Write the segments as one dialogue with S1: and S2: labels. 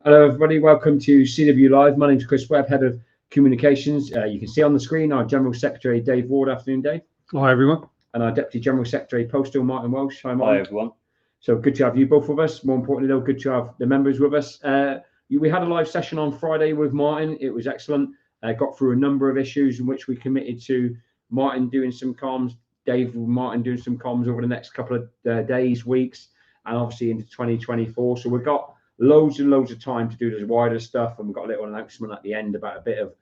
S1: Hello, everybody. Welcome to CWU Live. My name's Chris Webb, Head of Communications. You can see on the screen our General Secretary, Dave Ward. Afternoon, Dave.
S2: Hi, everyone.
S1: And our Deputy General Secretary, Postal, Martin Welsh. Hi, Martin.
S3: Hi, everyone.
S1: So good to have you both with us. More importantly, though, good to have the members with us. We had a live session on Friday with Martin. It was excellent. Got through a number of issues in which we committed to Martin doing some comms, Dave and Martin doing some comms over the next couple of days, weeks, and obviously into 2024. So we've got loads and loads of time to do this wider stuff, and we've got a little announcement at the end about a bit of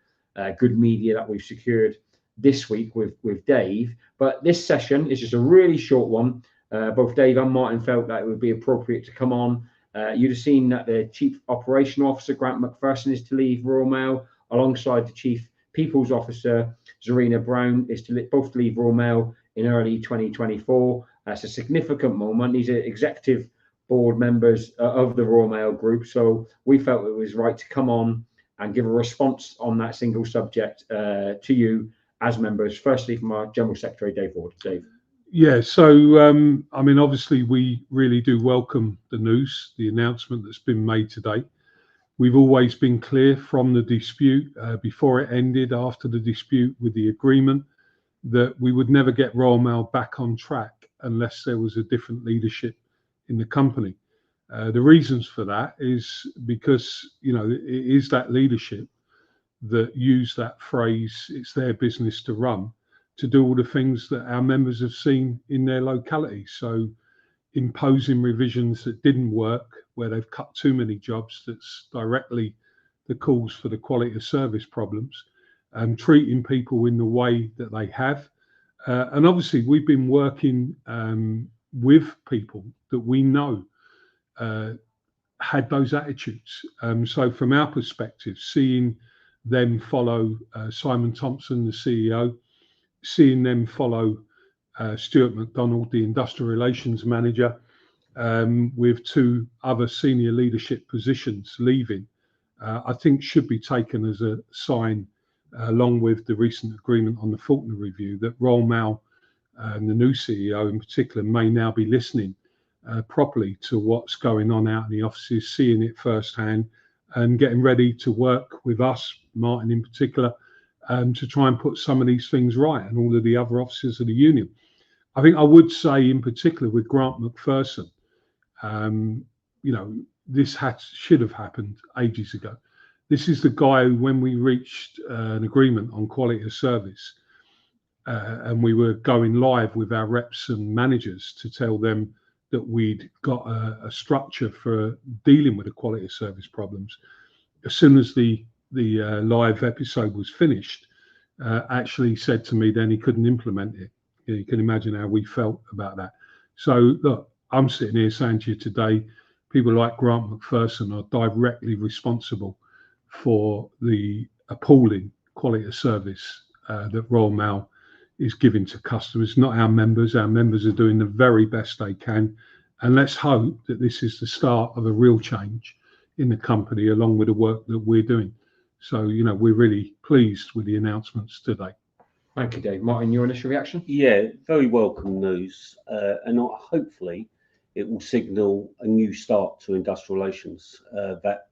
S1: good media that we've secured this week with Dave. But this session is just a really short one. Both Dave and Martin felt that it would be appropriate to come on. You'd have seen that the Chief Operational Officer, Grant McPherson, is to leave Royal Mail, alongside the Chief People's Officer, Zareena Brown, is to both to leave Royal Mail in early 2024. That's a significant moment. These are executive board members of the Royal Mail Group, so we felt it was right to come on and give a response on that single subject to you as members. Firstly, from our General Secretary, Dave Ward. Dave.
S2: Yeah, so I mean, obviously, we really do welcome the news, the announcement that's been made today. We've always been clear from the dispute, before it ended, after the dispute with the agreement, that we would never get Royal Mail back on track unless there was a different leadership in the company. The reasons for that is because, it is that leadership that use that phrase, it's their business to run, to do all the things that our members have seen in their locality. So imposing revisions that didn't work, where they've cut too many jobs, that's directly the cause for the quality of service problems, treating people in the way that they have. And obviously we've been working with people that we know had those attitudes. So from our perspective, seeing them follow Simon Thompson, the CEO, seeing them follow Stuart McDonald, the Industrial Relations Manager, with two other senior leadership positions leaving, I think should be taken as a sign, along with the recent agreement on the Faulkner review, that Royal Mail and the new CEO in particular may now be listening properly to what's going on out in the offices, seeing it firsthand, and getting ready to work with us, Martin in particular, to try and put some of these things right, and all of the other officers of the union. I think I would say in particular with Grant McPherson, this should have happened ages ago. This is the guy who, when we reached an agreement on quality of service, and we were going live with our reps and managers to tell them that we'd got a structure for dealing with the quality of service problems. As soon as the live episode was finished, actually said to me then he couldn't implement it. You can imagine how we felt about that. So look, I'm sitting here saying to you today, people like Grant McPherson are directly responsible for the appalling quality of service that Royal Mail is giving to customers, not our members. Our members are doing the very best they can. And let's hope that this is the start of a real change in the company, along with the work that we're doing. So, we're really pleased with the announcements today.
S1: Thank you, Dave. Martin, your initial reaction?
S3: Yeah, very welcome news. And hopefully it will signal a new start to industrial relations, that,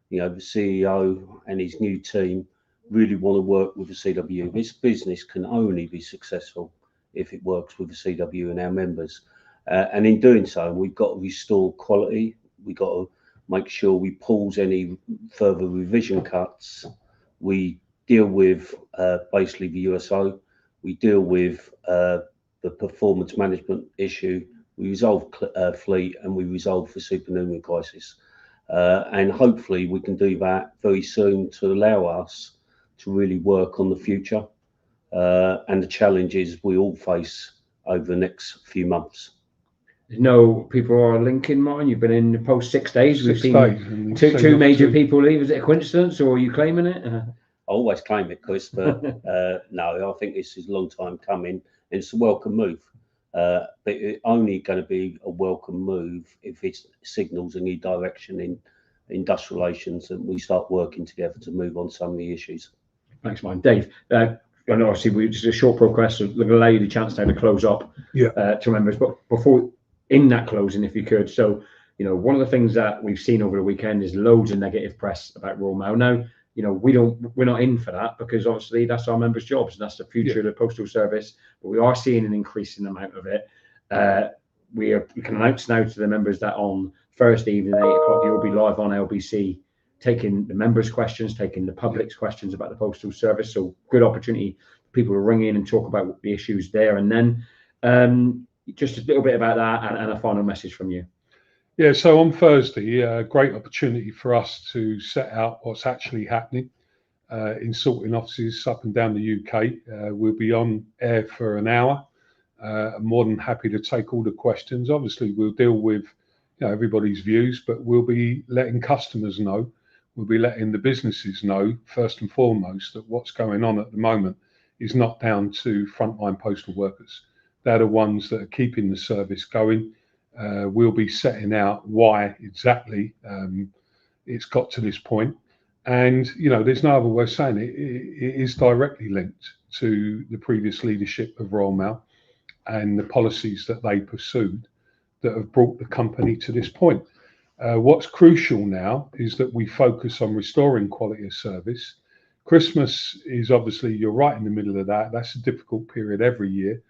S3: the CEO and his new team really want to work with the CWU. This business can only be successful if it works with the CWU and our members. And in doing so, we've got to restore quality. We've got to make sure we pause any further revision cuts. We deal with basically the USO. We deal with the performance management issue. We resolve fleet, and we resolve the supernumerary crisis. And hopefully we can do that very soon to allow us to really work on the future and the challenges we all face over the next few months.
S1: No, people are linking, Martin. You've been in the post 6 days. We've seen two major people leave. Is it a coincidence, or are you claiming it?
S3: I always claim it, Chris, but no, I think this is a long time coming. It's a welcome move, but it's only going to be a welcome move if it signals a new direction in industrial relations, and we start working together to move on some of the issues.
S1: Thanks, Martin. Dave, and obviously we just a short progress, so we're going to allow you the chance now to close up to members. But before, in that closing, if you could, so one of the things that we've seen over the weekend is loads of negative press about Royal Mail. Now, we're not in for that, because obviously that's our members' jobs and that's the future of the postal service. But we are seeing an increasing amount of it. We can announce now to the members that on Thursday evening at 8 o'clock, you'll be live on LBC, taking the members' questions, taking the public's questions about the postal service. So good opportunity for people to ring in and talk about the issues there. And then just a little bit about that and a final message from you.
S2: Yeah, so on Thursday, a great opportunity for us to set out what's actually happening in sorting offices up and down the UK. We'll be on air for an hour. I'm more than happy to take all the questions. Obviously, we'll deal with everybody's views, but we'll be letting customers know, we'll be letting the businesses know, first and foremost, that what's going on at the moment is not down to frontline postal workers. They're the ones that are keeping the service going. We'll be setting out why exactly it's got to this point. And, there's no other way of saying it. It is directly linked to the previous leadership of Royal Mail and the policies that they pursued that have brought the company to this point. What's crucial now is that we focus on restoring quality of service. Christmas is obviously, you're right in the middle of that. That's a difficult period every year.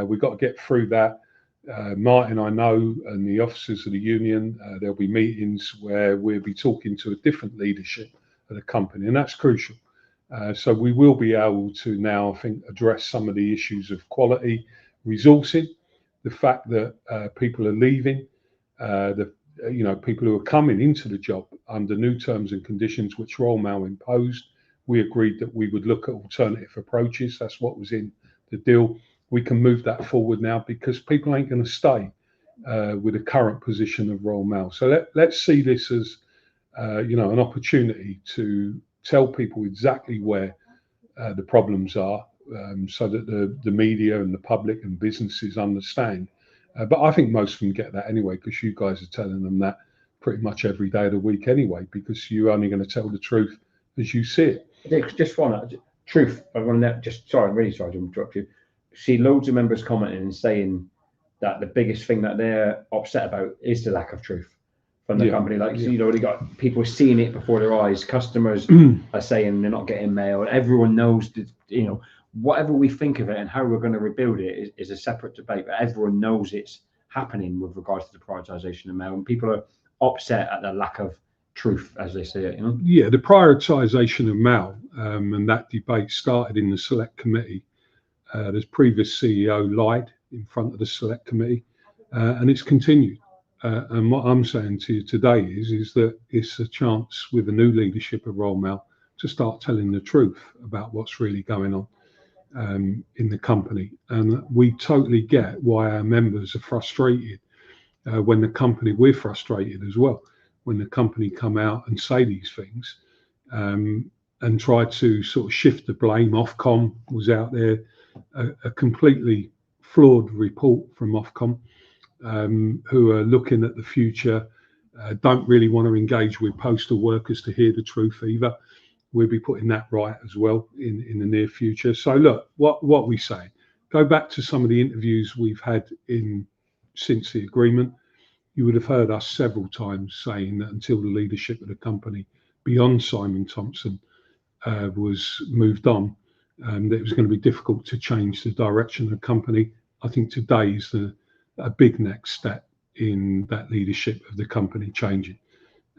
S2: We've got to get through that. Martin, I know, and the officers of the union, there'll be meetings where we'll be talking to a different leadership of the company, and that's crucial. So we will be able to now, I think, address some of the issues of quality, resourcing, the fact that people are leaving, people who are coming into the job under new terms and conditions which Royal Mail imposed. We agreed that we would look at alternative approaches. That's what was in the deal. We can move that forward now because people ain't going to stay with the current position of Royal Mail. So let's see this as an opportunity to tell people exactly where the problems are, so that the media and the public and businesses understand. But I think most of them get that anyway, because you guys are telling them that pretty much every day of the week anyway, because you're only going to tell the truth as you see it.
S1: Just one truth. I want to I'm really sorry to interrupt you. See loads of members commenting and saying that the biggest thing that they're upset about is the lack of truth from the company. They got people seeing it before their eyes. Customers are saying they're not getting mail. Everyone knows that, whatever we think of it and how we're going to rebuild it is a separate debate, but everyone knows it's happening with regards to the prioritisation of mail, and people are upset at the lack of truth, as they say it.
S2: Yeah, the prioritisation of mail and that debate started in the select committee. The previous CEO lied in front of the select committee, and it's continued. And what I'm saying to you today is that it's a chance with the new leadership of Royal Mail to start telling the truth about what's really going on in the company. And we totally get why our members are frustrated when the company, we're frustrated as well, when the company come out and say these things and try to sort of shift the blame. Ofcom was out there, a completely flawed report from Ofcom, who are looking at the future, don't really want to engage with postal workers to hear the truth either. We'll be putting that right as well in the near future. So look, what we say, go back to some of the interviews we've had since the agreement. You would have heard us several times saying that until the leadership of the company, beyond Simon Thompson, was moved on, that it was going to be difficult to change the direction of the company. I think today is a big next step in that leadership of the company changing.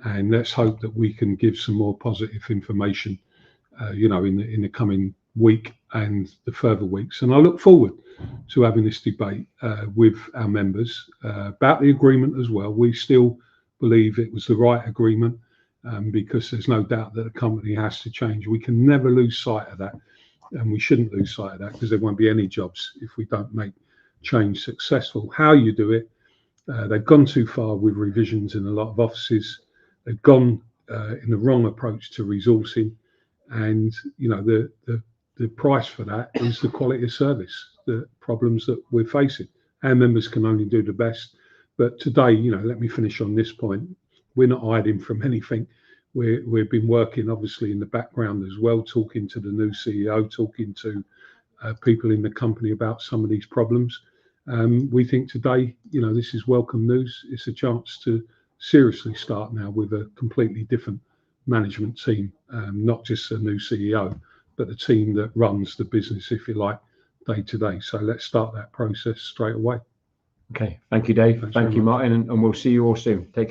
S2: And let's hope that we can give some more positive information, in the coming week and the further weeks. And I look forward to having this debate with our members about the agreement as well. We still believe it was the right agreement because there's no doubt that the company has to change. We can never lose sight of that, and we shouldn't lose sight of that, because there won't be any jobs if we don't make change successful. How you do it, they've gone too far with revisions in a lot of offices. They've gone in the wrong approach to resourcing, and the price for that is the quality of service, the problems that we're facing. Our members can only do the best. But today, let me finish on this point. We're not hiding from anything. We've been working obviously in the background as well, talking to the new CEO, talking to people in the company about some of these problems. We think today, this is welcome news. It's a chance to seriously start now with a completely different management team, not just a new CEO, but the team that runs the business, if you like, day to day. So let's start that process straight away.
S1: Okay, thank you, Dave.
S2: Thanks
S1: Thank
S2: very
S1: you,
S2: much.
S1: Martin, and we'll see you all soon. Take care.